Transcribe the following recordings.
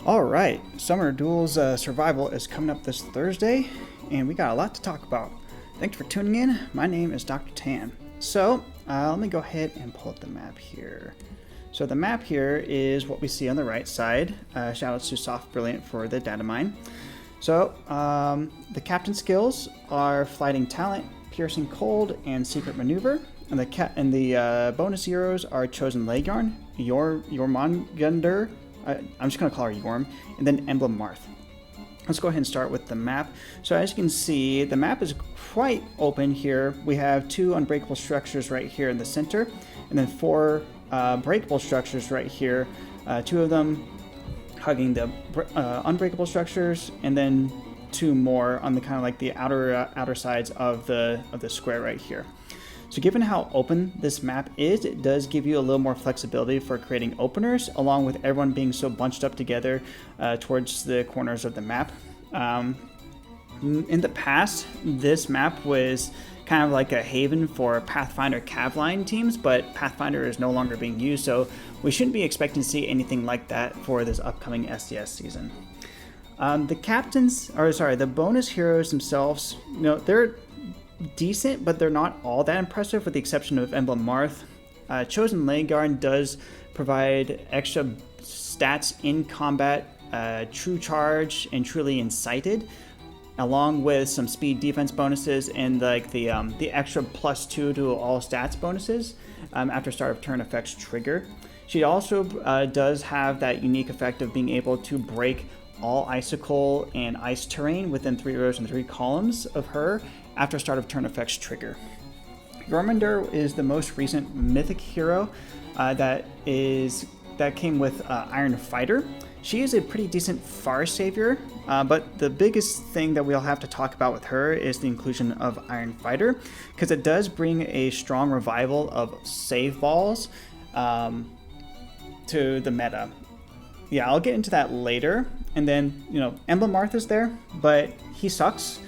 Alright, Summoner Duels Survival is coming up this Thursday, and we got a lot to talk about. Thanks for tuning in. My name is Dr. Tan. So, let me go ahead and pull up the map here. So the map here is what we see on the right side. Shoutouts to Soft Brilliant for the data mine. So, the captain skills are Flighting Talent, Piercing Cold, and Secret Maneuver. And the bonus heroes are Chosen Leg Yarn, Jormungandr, I'm just going to call her Yorm, and then Emblem Marth. Let's go ahead and start with the map. So as you can see, the map is quite open here. We have two unbreakable structures right here in the center, and then four breakable structures right here. Two of them hugging the unbreakable structures, and then two more on the kind of like the outer sides of the square right here. So given how open this map is, it does give you a little more flexibility for creating openers, along with everyone being so bunched up together towards the corners of the map. In the past, this map was kind of like a haven for Pathfinder Cavline teams, but Pathfinder is no longer being used, so we shouldn't be expecting to see anything like that for this upcoming SDS season. The bonus heroes themselves, they're decent, but they're not all that impressive, with the exception of Emblem Marth. Chosen Leg Yarn does provide extra stats in combat, True Charge and Truly Incited, along with some speed defense bonuses and like the extra +2 to all stats bonuses after start of turn effects trigger. She also does have that unique effect of being able to break all icicle and ice terrain within 3 rows and 3 columns of her after start of turn effects trigger. Jormungandr is the most recent mythic hero that came with Iron Fighter. She is a pretty decent far savior, but the biggest thing that we'll have to talk about with her is the inclusion of Iron Fighter, because it does bring a strong revival of save balls to the meta. Yeah, I'll get into that later. And then, Emblem Marth is there, but he sucks.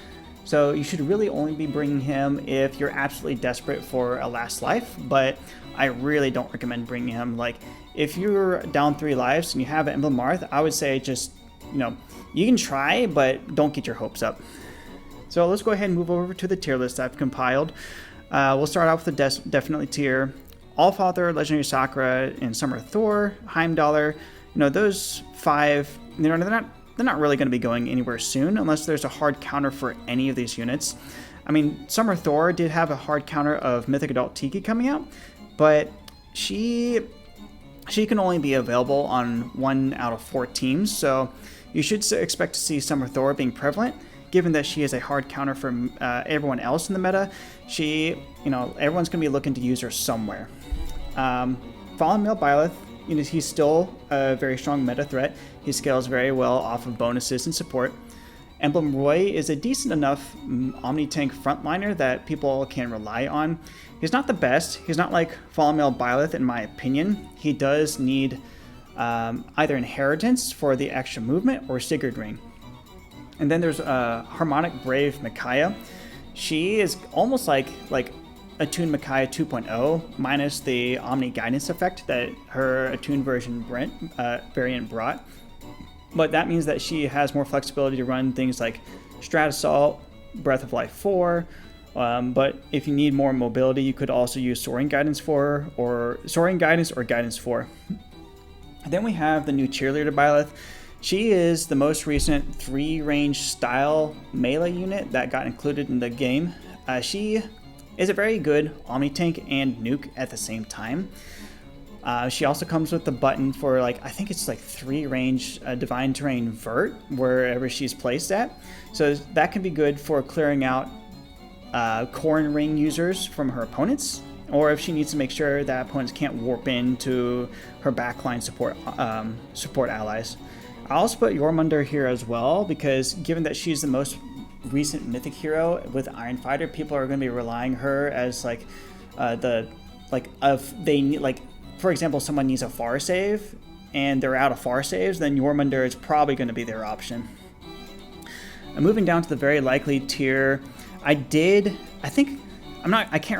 So you should really only be bringing him if you're absolutely desperate for a last life, but I really don't recommend bringing him. Like, if you're down 3 lives and you have Emblem Marth, I would say just, you can try, but don't get your hopes up. So let's go ahead and move over to the tier list I've compiled. We'll start off with the Definitely tier. Allfather, Legendary Sakura, and Summer Thor, Heimdallr. Those 5, they're not really going to be going anywhere soon unless there's a hard counter for any of these units. I mean, Summer Thor did have a hard counter of Mythic Adult Tiki coming out, but she can only be available on 1 out of 4 teams, so you should expect to see Summer Thor being prevalent. Given that she is a hard counter for everyone else in the meta, everyone's going to be looking to use her somewhere. Fallen Male Byleth, he's still a very strong meta threat. He scales very well off of bonuses and support. Emblem Roy is a decent enough omni-tank frontliner that people can rely on. He's not the best. He's not like Fallen Male Byleth in my opinion. He does need either Inheritance for the extra movement or Sigurd Ring. And then there's Harmonic Brave Micaiah. She is almost like Attuned Micaiah 2.0 minus the Omni Guidance effect that her Attuned variant brought. But that means that she has more flexibility to run things like Strat Assault, Breath of Life 4, but if you need more mobility, you could also use Soaring Guidance 4 or Guidance 4. Then we have the new Cheerleader Byleth. She is the most recent 3-range style melee unit that got included in the game. She is a very good Omni-Tank and Nuke at the same time. She also comes with the button for I think it's 3-range Divine Terrain Vert wherever she's placed at. So that can be good for clearing out Corn Ring users from her opponents, or if she needs to make sure that opponents can't warp into her backline support allies. I also put Jormungandr here as well, because given that she's the most recent mythic hero with Iron Fighter, people are going to be relying her as for example, someone needs a far save and they're out of far saves, then Jormungandr is probably going to be their option. And moving down to the very likely tier, I can't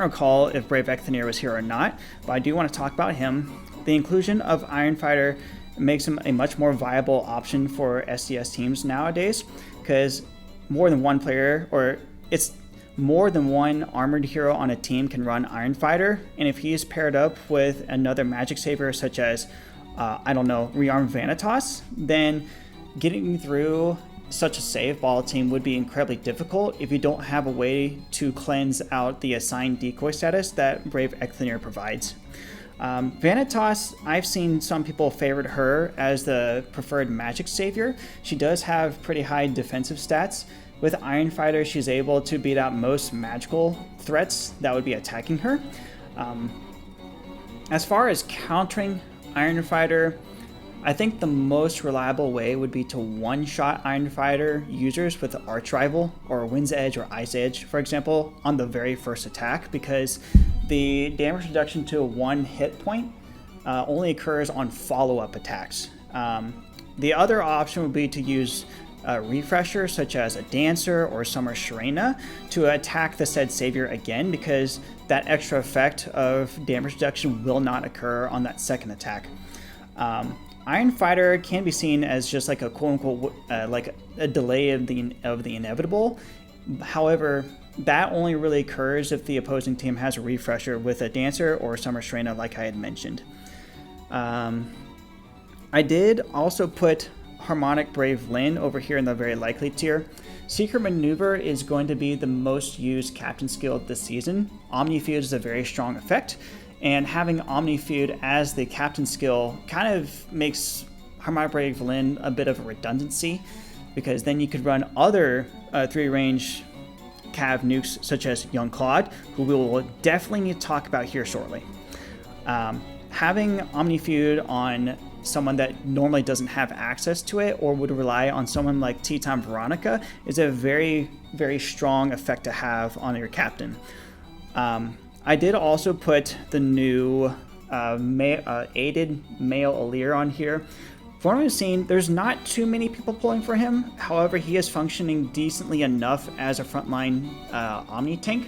recall if Brave Ecthanir was here or not, but I do want to talk about him. The inclusion of Iron Fighter It makes him a much more viable option for SDS teams nowadays, because more than one player, or it's more than one armored hero on a team can run Iron Fighter, and if he's paired up with another magic savior such as, Rearm Vanitas, then getting through such a save ball team would be incredibly difficult if you don't have a way to cleanse out the assigned decoy status that Brave Eclaneer provides. Vanitas, I've seen some people favorite her as the preferred magic savior. She does have pretty high defensive stats. With Iron Fighter, she's able to beat out most magical threats that would be attacking her. As far as countering Iron Fighter, I think the most reliable way would be to one-shot Iron Fighter users with Arch Rival or Wind's Edge or Ice Edge, for example, on the very first attack, because the damage reduction to 1 hit point only occurs on follow-up attacks. The other option would be to use refreshers such as a Dancer or Summer Sharena to attack the said savior again, because that extra effect of damage reduction will not occur on that second attack. Iron Fighter can be seen as just like a quote-unquote like a delay of the inevitable. However, that only really occurs if the opposing team has a refresher with a Dancer or Summer Sharena, like I had mentioned. I did also put Harmonic Brave Lyn over here in the very likely tier. Secret Maneuver is going to be the most used captain skill this season. Omnifeud is a very strong effect, and having Omnifeud as the captain skill kind of makes Harmonic Brave Lyn a bit of a redundancy, because then you could run other 3-range cav nukes such as Young Claude, who we will definitely need to talk about here shortly. Having Omnifeud on someone that normally doesn't have access to it or would rely on someone like Teton Veronica is a very, very strong effect to have on your captain. I did also put the new aided male Alir on here. From what I've seen, there's not too many people pulling for him. However, he is functioning decently enough as a frontline Omni tank.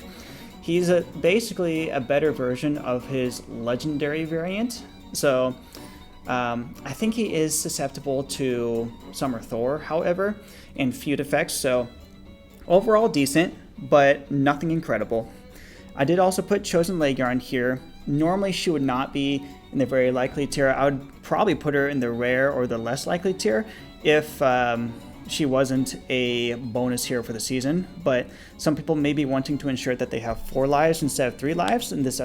He's basically a better version of his legendary variant. So I think he is susceptible to Summer Thor, however, and feud effects. So overall decent, but nothing incredible. I did also put Chosen Leguard here. Normally she would not be in the very likely tier. I would probably put her in the rare or the less likely tier if she wasn't a bonus hero for the season. But some people may be wanting to ensure that they have 4 lives instead of 3 lives in this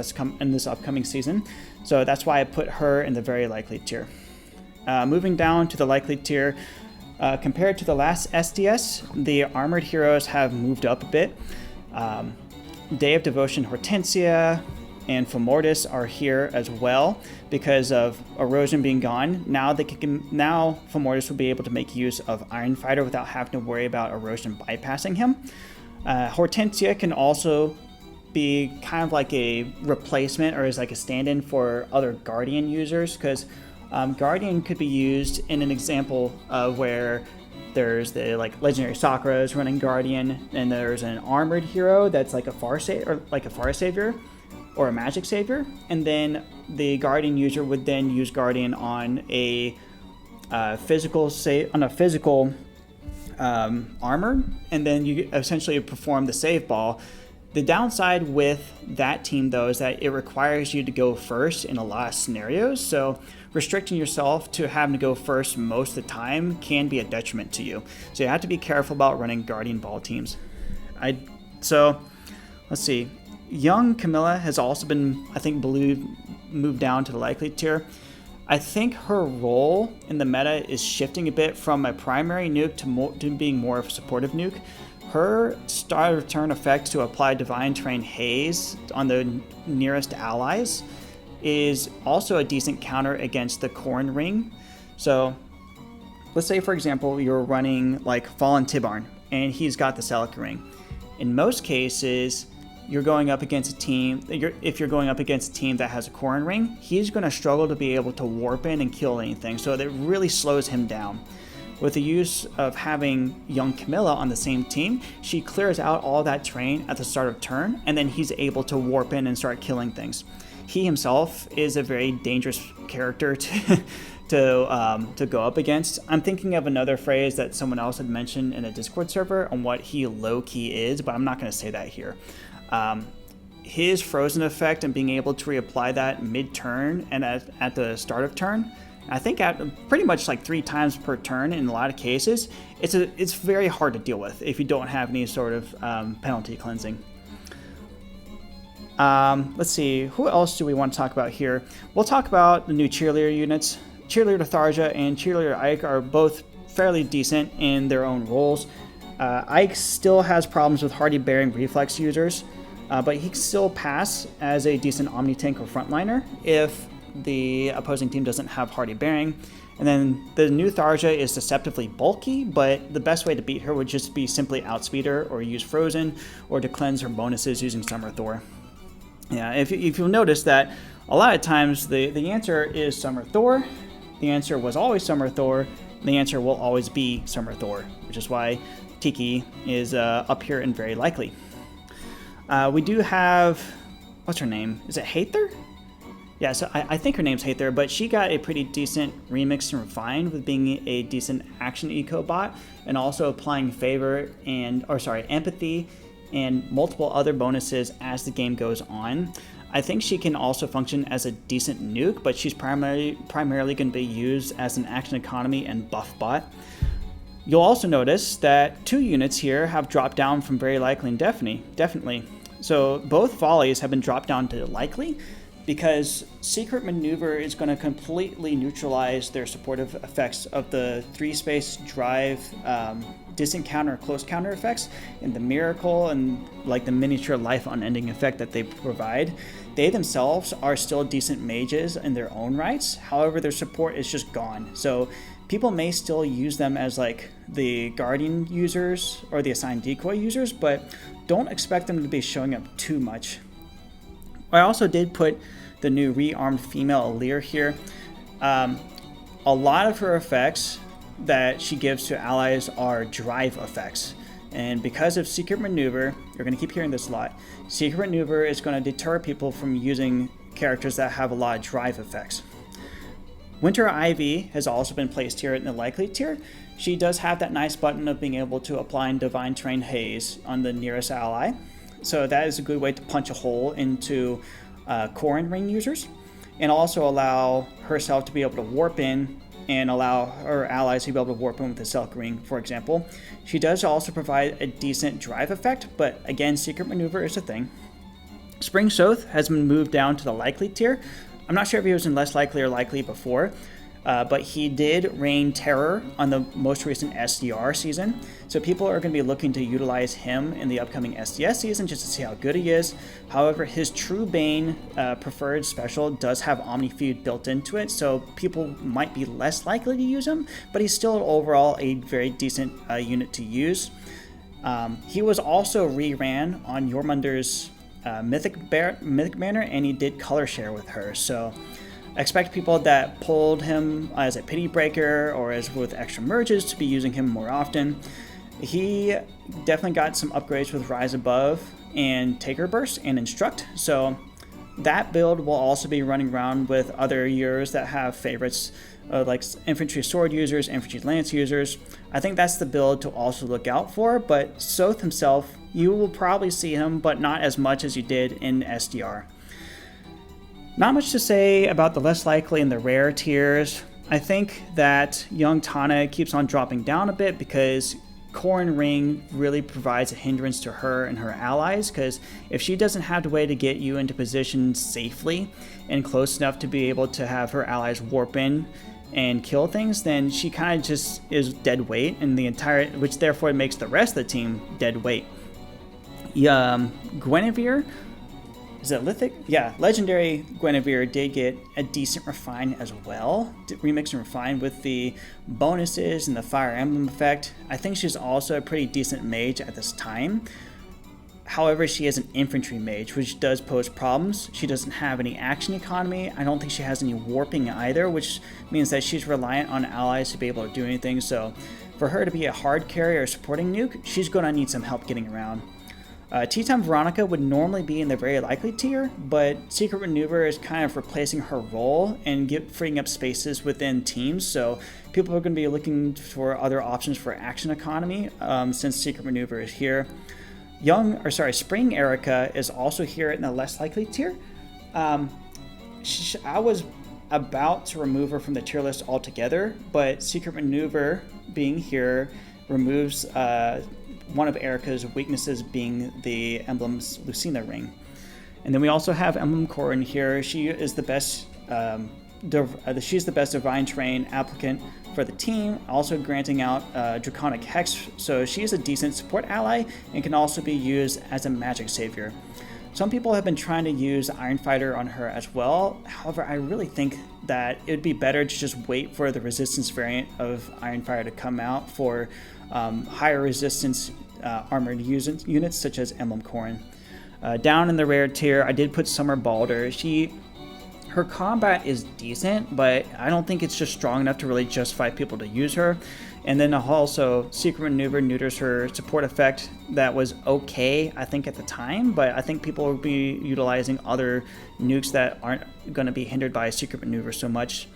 upcoming season. So that's why I put her in the very likely tier. Moving down to the likely tier, compared to the last SDS, the armored heroes have moved up a bit. Day of Devotion Hortensia and Fomortis are here as well because of Erosion being gone. Now Fomortis will be able to make use of Iron Fighter without having to worry about Erosion bypassing him. Hortensia can also be kind of like a replacement or is like a stand-in for other Guardian users, because Guardian could be used in an example of where there's the legendary Sakura's running Guardian, and there's an armored hero that's like a far savior or a magic savior, and then the Guardian user would then use Guardian on a physical armor, and then you essentially perform the save ball. The downside with that team, though, is that it requires you to go first in a lot of scenarios, so restricting yourself to having to go first most of the time can be a detriment to you. So you have to be careful about running Guardian Ball teams. So, let's see. Young Camilla has also been, I think, moved down to the likely tier. I think her role in the meta is shifting a bit from a primary nuke to being more of a supportive nuke. Her start of turn effect to apply Divine Terrain Haze on the nearest allies is also a decent counter against the Corn Ring. So let's say, for example, you're running like Fallen Tibarn and he's got the Celica Ring. In most cases, you're going up against a team, if you're going up against a team that has a Corn Ring, he's going to struggle to be able to warp in and kill anything, so that really slows him down. With the use of having young Camilla on the same team, she clears out all that terrain at the start of turn, and then he's able to warp in and start killing things. He himself is a very dangerous character to go up against. I'm thinking of another phrase that someone else had mentioned in a Discord server on what he low-key is, but I'm not going to say that here. His frozen effect and being able to reapply that mid-turn and at the start of turn, I think at pretty much like 3 times per turn in a lot of cases, it's very hard to deal with if you don't have any sort of penalty cleansing. Let's see, who else do we want to talk about here? We'll talk about the new cheerleader units. Cheerleader Tharja and Cheerleader Ike are both fairly decent in their own roles. Ike still has problems with hardy bearing reflex users, but he can still pass as a decent omni tank or frontliner if the opposing team doesn't have hardy bearing. And then the new Tharja is deceptively bulky, but the best way to beat her would just be simply outspeed her or use Frozen or to cleanse her bonuses using Summer Thor. Yeah, if you'll notice that a lot of times the answer is Summer Thor, the answer was always Summer Thor, the answer will always be Summer Thor, which is why Tiki is up here and very likely. We do have, what's her name? Is it Haether? Yeah, so I think her name's Haether, but she got a pretty decent remix and refined with being a decent action eco bot and also applying favor empathy and multiple other bonuses as the game goes on. I think she can also function as a decent nuke, but she's primarily going to be used as an action economy and buff bot. You'll also notice that 2 units here have dropped down from very likely and definitely. So both volleys have been dropped down to likely because Secret Maneuver is going to completely neutralize their supportive effects of the 3-space drive, distant counter, close counter effects, and the miracle and like the miniature life unending effect that they provide. They themselves are still decent mages in their own rights. However, their support is just gone. So people may still use them as like the guardian users or the assigned decoy users, but don't expect them to be showing up too much. I also did put the new rearmed female Alir here. A lot of her effects that she gives to allies are drive effects. And because of Secret Maneuver, you're going to keep hearing this a lot, Secret Maneuver is going to deter people from using characters that have a lot of drive effects. Winter Ivy has also been placed here in the likely tier. She does have that nice button of being able to apply Divine Terrain Haze on the nearest ally. So that is a good way to punch a hole into Corrin Ring users, and also allow herself to be able to warp in and allow her allies to be able to warp in with the Silk Ring, for example. She does also provide a decent drive effect, but again, Secret Maneuver is a thing. Spring Soth has been moved down to the likely tier. I'm not sure if he was in less likely or likely before, but he did reign terror on the most recent SDR season, so people are going to be looking to utilize him in the upcoming SDS season just to see how good he is. However, his True Bane preferred special does have Omni Feud built into it, so people might be less likely to use him, but he's still overall a very decent unit to use. He was also re-ran on Jormunder's Mythic Banner, and he did color share with her, so expect people that pulled him as a pity breaker or as with extra merges to be using him more often. He definitely got some upgrades with Rise Above and Taker Burst and Instruct, so that build will also be running around with other users that have favorites like infantry sword users, infantry lance users. I think that's the build to also look out for, but Soth himself, you will probably see him, but not as much as you did in SDR. Not much to say about the less likely and the rare tiers. I think that Young Tana keeps on dropping down a bit because Corrin Ring really provides a hindrance to her and her allies, because if she doesn't have the way to get you into position safely and close enough to be able to have her allies warp in and kill things, then she kind of just is dead weight, and the entire, which therefore makes the rest of the team dead weight. Guinevere, is it Lithic? Yeah, Legendary Guinevere did get a decent refine as well. Remix and refine with the bonuses and the Fire Emblem effect. I think she's also a pretty decent mage at this time. However, she is an infantry mage, which does pose problems. She doesn't have any action economy. I don't think she has any warping either, which means that she's reliant on allies to be able to do anything. So for her to be a hard carry or supporting nuke, she's going to need some help getting around. Tea Time Veronica would normally be in the very likely tier, but Secret Maneuver is kind of replacing her role and freeing up spaces within teams. So people are going to be looking for other options for action economy since Secret Maneuver is here. Spring Erica is also here in the less likely tier. I was about to remove her from the tier list altogether, but Secret Maneuver being here removes one of Erica's weaknesses, being the Emblem's Lucina ring. And then we also have Emblem Corin here. She is the best she's the best Divine Terrain applicant for the team, also granting out Draconic Hex, so she is a decent support ally and can also be used as a magic savior. Some people have been trying to use Iron Fighter on her as well. However, I really think that it would be better to just wait for the resistance variant of Iron Fire to come out for higher resistance armored units such as Emblem Corin. Down in the rare tier, I did put Summer Balder. Her combat is decent, but I don't think it's just strong enough to really justify people to use her. And then also, Secret Maneuver neuters her support effect that was okay, I think, at the time, but I think people will be utilizing other nukes that aren't going to be hindered by Secret Maneuver so much.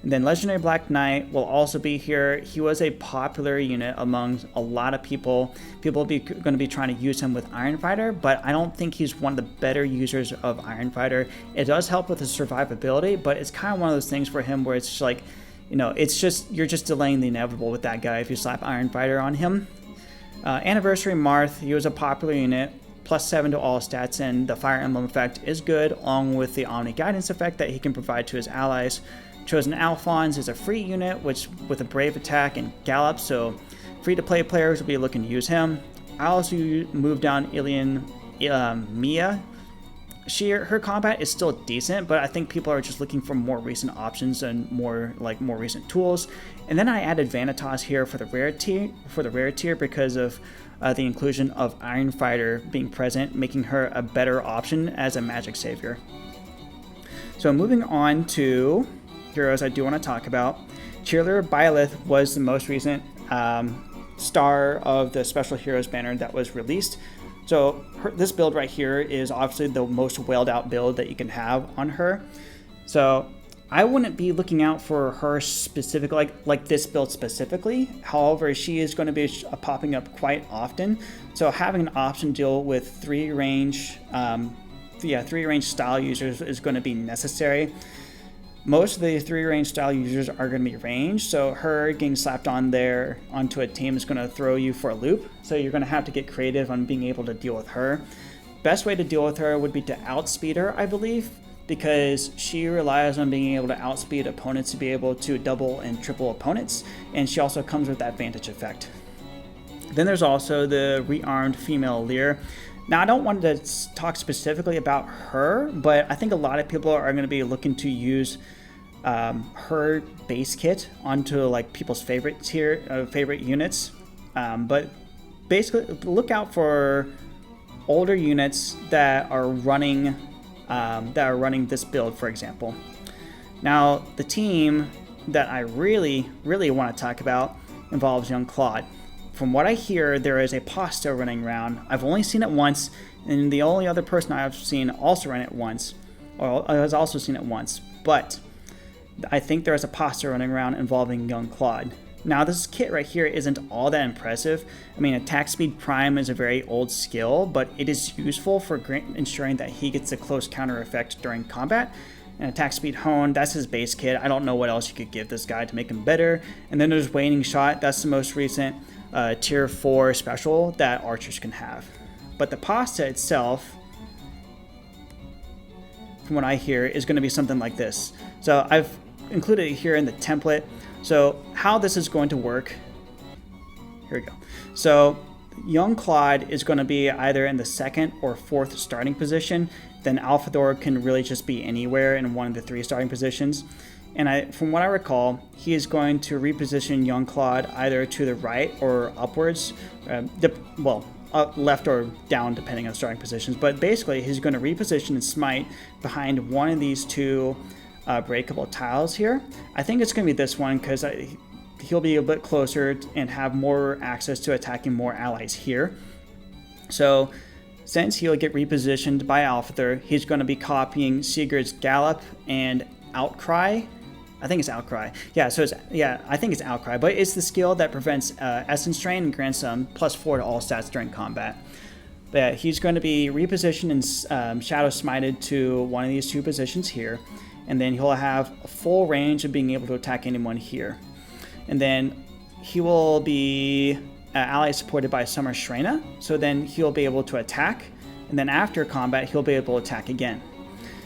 And then Legendary Black Knight will also be here. He was a popular unit among a lot of people. People will going to be trying to use him with Iron Fighter, but I don't think he's one of the better users of Iron Fighter. It does help with his survivability, but it's kind of one of those things for him where it's just like, it's just, you're just delaying the inevitable with that guy if you slap Iron Fighter on him. Anniversary Marth, he was a popular unit, +7 to all stats, and the Fire Emblem effect is good, along with the Omni Guidance effect that he can provide to his allies. Chosen Alphonse is a free unit, which with a Brave attack and Gallop, so free-to-play players will be looking to use him. I also moved down Ilian Mia. Her combat is still decent, but I think people are just looking for more recent options and more recent tools. And then I added Vanitas here for the rare tier because of the inclusion of Iron Fighter being present, making her a better option as a magic savior. So moving on to heroes I do want to talk about. Cheerleader Byleth was the most recent star of the Special Heroes banner that was released. So this build right here is obviously the most wailed out build that you can have on her. So I wouldn't be looking out for her specifically, like this build specifically. However, she is going to be popping up quite often. So having an option deal with three range style users is going to be necessary. Most of the 3-range style users are going to be ranged, so her getting slapped onto a team is going to throw you for a loop. So you're going to have to get creative on being able to deal with her. Best way to deal with her would be to outspeed her, I believe, because she relies on being able to outspeed opponents to be able to double and triple opponents, and she also comes with that Vantage effect. Then there's also the rearmed female Lear. Now, I don't want to talk specifically about her, but I think a lot of people are going to be looking to use her base kit onto like people's favorite units. But basically, look out for older units that are running this build, for example. Now, the team that I really want to talk about involves Young Claude. From what I hear, there is a pasta running around. I've only seen it once, and the only other person I've seen also ran it once, or has also seen it once. But I think there is a pasta running around involving Young Claude. Now, this kit right here isn't all that impressive. I mean, Attack Speed Prime is a very old skill, but it is useful for ensuring that he gets a close counter effect during combat. And Attack Speed Hone, that's his base kit. I don't know what else you could give this guy to make him better. And then there's Waning Shot, that's the most recent tier 4 special that archers can have. But the pasta itself, from what I hear, is going to be something like this. So I've included it here in the template. So how this is going to work, here we go. So Young Claude is going to be either in the 2nd or 4th starting position. Then Alphador can really just be anywhere in one of the 3 starting positions. And from what I recall, he is going to reposition Young Claude either to the right or upwards, left or down depending on starting positions. But basically, he's going to reposition and smite behind one of these 2 breakable tiles here. I think it's going to be this one because he'll be a bit closer and have more access to attacking more allies here. So since he'll get repositioned by Alphather, he's going to be copying Sigurd's Gallop and Outcry. I think it's Outcry. Yeah, so I think it's Outcry, but it's the skill that prevents Essence Drain and grants +4 to all stats during combat. But he's going to be repositioned and Shadow Smited to one of these two positions here, and then he'll have a full range of being able to attack anyone here. And then he will be ally supported by Summer Shrena, so then he'll be able to attack, and then after combat he'll be able to attack again.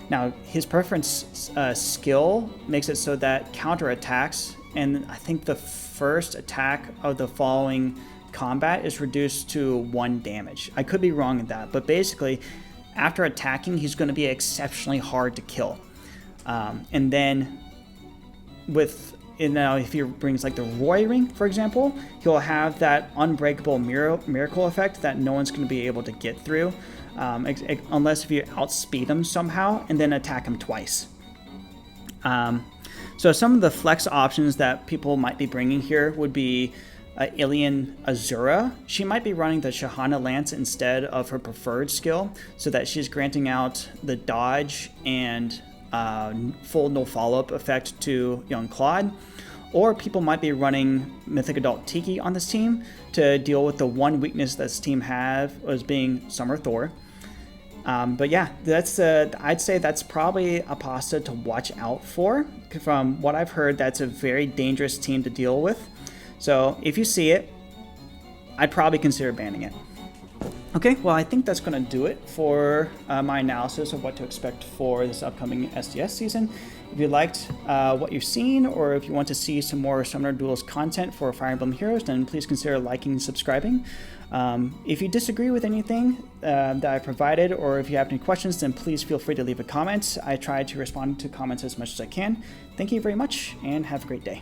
Now, his preference skill makes it so that counter attacks, and I think the first attack of the following combat is reduced to 1 damage. I could be wrong in that, but basically, after attacking, he's going to be exceptionally hard to kill. And then, if he brings like the Roy Ring, for example, he'll have that unbreakable miracle effect that no one's going to be able to get through. Unless if you outspeed him somehow and then attack him twice. So some of the flex options that people might be bringing here would be Ilian Azura. She might be running the Shahana Lance instead of her preferred skill, so that she's granting out the dodge and full no follow-up effect to young Claude. Or people might be running Mythic Adult Tiki on this team to deal with the one weakness that this team have as being Summer Thor. But yeah, I'd say that's probably a pasta to watch out for. From what I've heard, that's a very dangerous team to deal with. So if you see it, I'd probably consider banning it. Okay, well, I think that's going to do it for my analysis of what to expect for this upcoming SDS season. If you liked what you've seen, or if you want to see some more Summoner Duels content for Fire Emblem Heroes, then please consider liking and subscribing. If you disagree with anything that I provided, or if you have any questions, then please feel free to leave a comment. I try to respond to comments as much as I can. Thank you very much, and have a great day.